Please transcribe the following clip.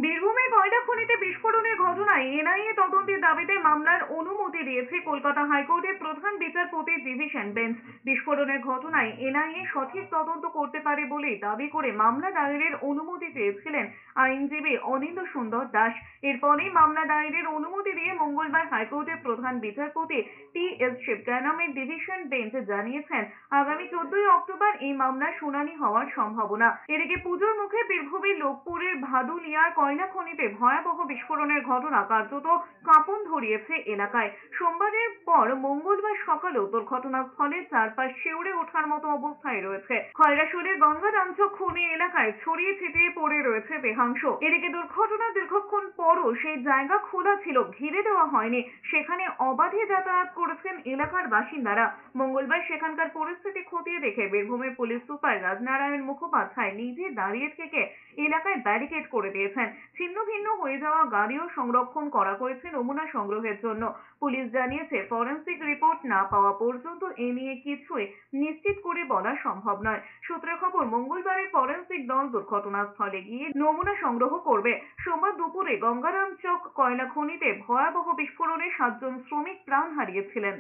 বীরভূমে কয়লা খনিতে বিস্ফোরণের ঘটনায় এনআইএ তদন্তের দাবিতে মামলার অনুমতি দিয়েছে কলকাতা হাইকোর্টের প্রধান বিচারপতির ডিভিশন বেঞ্চ। বিস্ফোরণের ঘটনায় এনআইএ সঠিক তদন্ত করতে পারে বলে দাবি করে মামলা দায়েরের অনুমতি চেয়েছিলেন আইনজীবী অনিন্দ সুন্দর দাস। এরপরই মামলা দায়েরের অনুমতি দিয়ে মঙ্গলবার হাইকোর্টের প্রধান বিচারপতি টি.এস. শিবগানামের ডিভিশন বেঞ্চ জানিয়েছেন আগামী 14 অক্টোবর এই মামলার শুনানি হওয়ার সম্ভাবনা। এদিকে পুজোর মুখে বীরভূমের লোকপুরের ভাদুলিয়ার কয়লা খনিতে ভয়াবহ বিস্ফোরণের ঘটনা কার্যত কাঁপন ধরিয়েছে এলাকায়। সোমবারের পর মঙ্গলবার সকালেও দুর্ঘটনাস্থলের চারপাশ শিউরে ওঠার মতো অবস্থায় রয়েছে। খয়রাশুলির গঙ্গারামচক খনি এলাকায় ছড়িয়ে ছিটিয়ে পড়ে রয়েছে দেহাংশ। এদিকে দুর্ঘটনা দীর্ঘক্ষণ পরও সেই জায়গা খোলা ছিল, ঘিরে দেওয়া হয়নি। সেখানে অবাধে যাতায়াত করেছেন এলাকার বাসিন্দারা। মঙ্গলবার সেখানকার পরিস্থিতি খতিয়ে দেখে বীরভূমের পুলিশ সুপার রাজনারায়ণ মুখোপাধ্যায় নিজে দাঁড়িয়ে থেকে এলাকায় ব্যারিকেড করে দিয়েছেন। ছিন্ন ভিন্ন হয়ে যাওয়া গাড়িও সংরক্ষণ করা হয়েছে নমুনা সংগ্রহের জন্য। পুলিশ জানিয়েছে ফরেনসিক রিপোর্ট না পাওয়া পর্যন্ত এ নিয়ে কিছুই নিশ্চিত করে বলা সম্ভব নয়। সূত্রের খবর, মঙ্গলবারের ফরেনসিক দল দুর্ঘটনাস্থলে গিয়ে নমুনা সংগ্রহ করবে। সোমবার দুপুরে গঙ্গারামচক কয়লা খনিতে ভয়াবহ বিস্ফোরণে 7 জন শ্রমিক প্রাণ হারিয়েছিলেন।